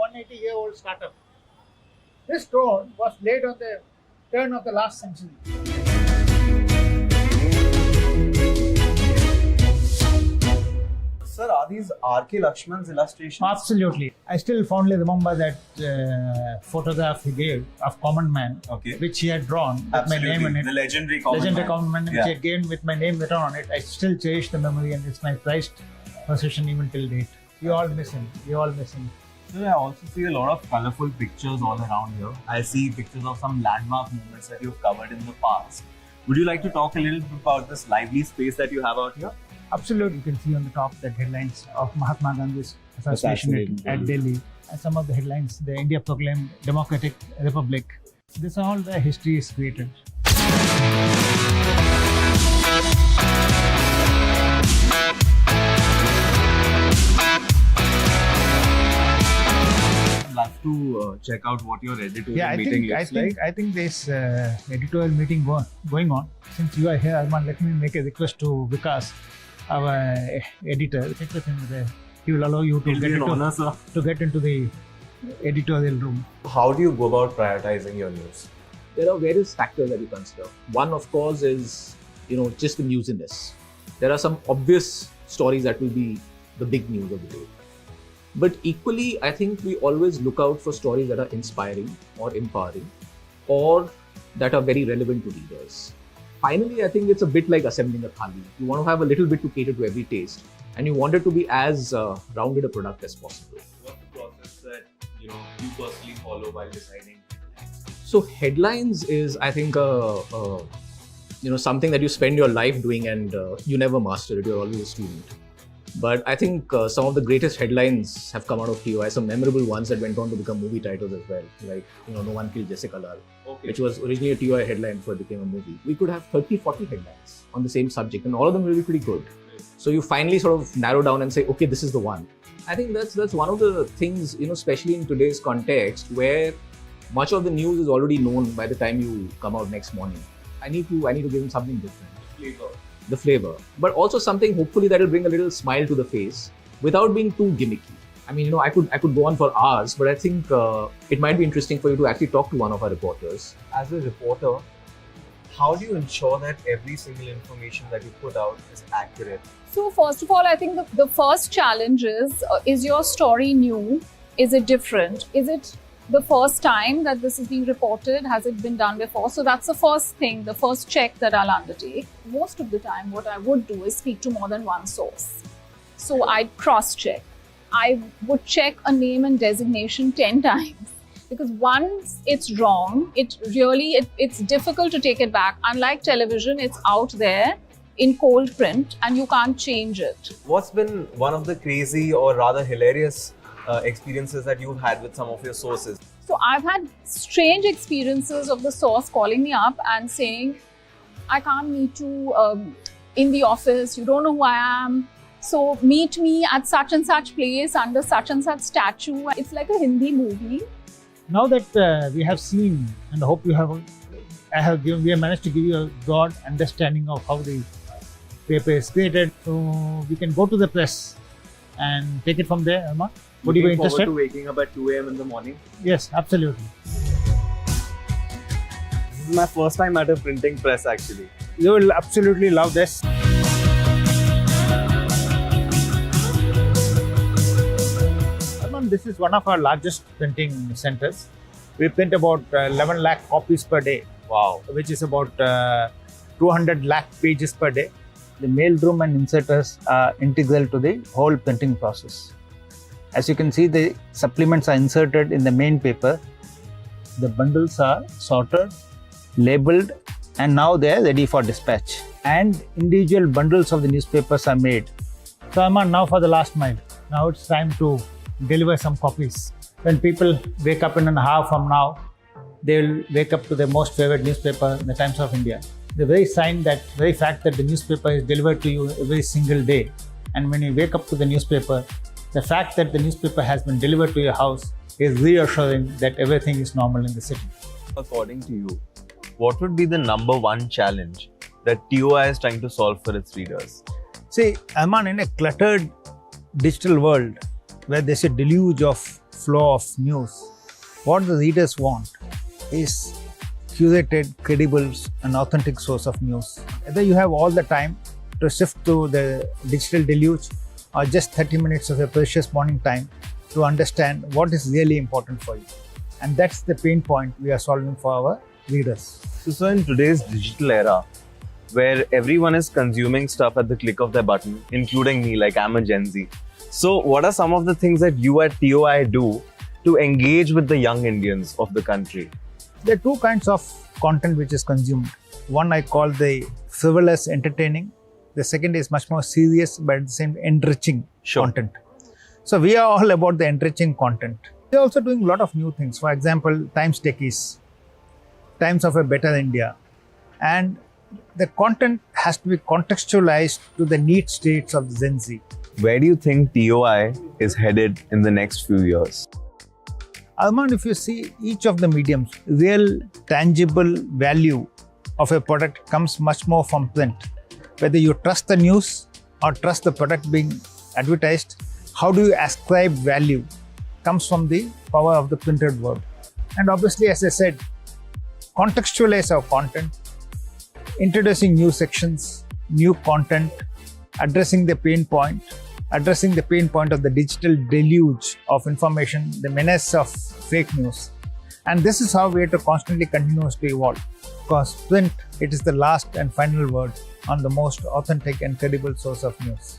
180-year-old startup. This stone was laid on the turn of the last century. Sir, are these R.K. Lakshman's illustrations? Absolutely. I still fondly remember that photograph he gave of Common Man, which he had drawn with my name in it. The legendary Common Man. Which he had given with my name written on it. I still cherish the memory, and it's my prized possession even till date. You all miss him. So I also see a lot of colourful pictures all around here. I see pictures of some landmark moments that you've covered in the past. Would you like to talk a little bit about this lively space that you have out here? Absolutely. You can see on the top the headlines of Mahatma Gandhi's assassination at Delhi. And some of the headlines, the India proclaimed Democratic Republic. This is all the history is created. I'd love to check out what your editorial meeting looks like. I think there's editorial meeting going on. Since you are here, Arman, let me make a request to Vikas, our editor. Check with him there. He will allow you to get into the editorial room. How do you go about prioritizing your news? There are various factors that you consider. One, of course, is just the newsiness. There are some obvious stories that will be the big news of the day. But equally, I think we always look out for stories that are inspiring or empowering or that are very relevant to readers. Finally, I think it's a bit like assembling a thali. You want to have a little bit to cater to every taste, and you want it to be as rounded a product as possible. What's the process that you personally follow while deciding? So headlines is, I think, something that you spend your life doing, and you never master it. You're always a student. But I think some of the greatest headlines have come out of TOI, some memorable ones that went on to become movie titles as well. Like, No One Killed Jessica Lal, which was originally a TOI headline before it became a movie. We could have 30, 40 headlines on the same subject, and all of them will be pretty good. So you finally sort of narrow down and say, okay, this is the one. I think that's one of the things, especially in today's context, where much of the news is already known by the time you come out next morning. I need to give them something different. The flavor, but also something hopefully that will bring a little smile to the face without being too gimmicky. I mean, I could go on for hours, but I think it might be interesting for you to actually talk to one of our reporters. As a reporter, how do you ensure that every single information that you put out is accurate? So first of all, I think the first challenge is your story new? Is it different? Is it the first time that this is being reported? Has it been done before? So that's the first thing, the first check that I'll undertake. Most of the time, what I would do is speak to more than one source. So I'd cross-check. I would check a name and designation 10 times. Because once it's wrong, it's difficult to take it back. Unlike television, it's out there in cold print and you can't change it. What's been one of the crazy or rather hilarious experiences that you've had with some of your sources? So I've had strange experiences of the source calling me up and saying, I can't meet you in the office, you don't know who I am, so meet me at such and such place under such and such statue. It's like a Hindi movie. Now that we have seen, and I hope we have managed to give you a broad understanding of how the paper is created, so we can go to the press and take it from there, Arman. Would you be interested? Forward to waking up at 2 a.m. in the morning? Yes, absolutely. This is my first time at a printing press actually. You will absolutely love this. Arman, this is one of our largest printing centers. We print about 11 lakh copies per day. Wow. Which is about 200 lakh pages per day. The mail room and inserters are integral to the whole printing process. As you can see, the supplements are inserted in the main paper. The bundles are sorted, labeled, and now they are ready for dispatch. And individual bundles of the newspapers are made. So Arman, now for the last mile. Now it's time to deliver some copies. When people wake up in an hour from now, they will wake up to their most favorite newspaper, the Times of India. The very fact that the newspaper is delivered to you every single day, and when you wake up to the newspaper, the fact that the newspaper has been delivered to your house is reassuring that everything is normal in the city. According to you, what would be the number one challenge that TOI is trying to solve for its readers? See, Arman, in a cluttered digital world where there's a deluge of flow of news, what the readers want is curated, credible, and authentic source of news. Whether you have all the time to sift through the digital deluge or just 30 minutes of your precious morning time to understand what is really important for you. And that's the pain point we are solving for our readers. So in today's digital era, where everyone is consuming stuff at the click of their button, including me, like I'm a Gen Z. So what are some of the things that you at TOI do to engage with the young Indians of the country? There are two kinds of content which is consumed. One I call the frivolous entertaining. The second is much more serious but at the same enriching content. So we are all about the enriching content. We are also doing a lot of new things. For example, Times Techies, Times of a Better India. And the content has to be contextualized to the need states of Gen Z. Where do you think TOI is headed in the next few years? Arman, if you see each of the mediums, real tangible value of a product comes much more from print. Whether you trust the news or trust the product being advertised, how do you ascribe value comes from the power of the printed word. And obviously, as I said, contextualize our content, introducing new sections, new content, addressing the pain point of the digital deluge of information, the menace of fake news. And this is how we have to constantly continuously evolve. Because print, it is the last and final word on the most authentic and credible source of news.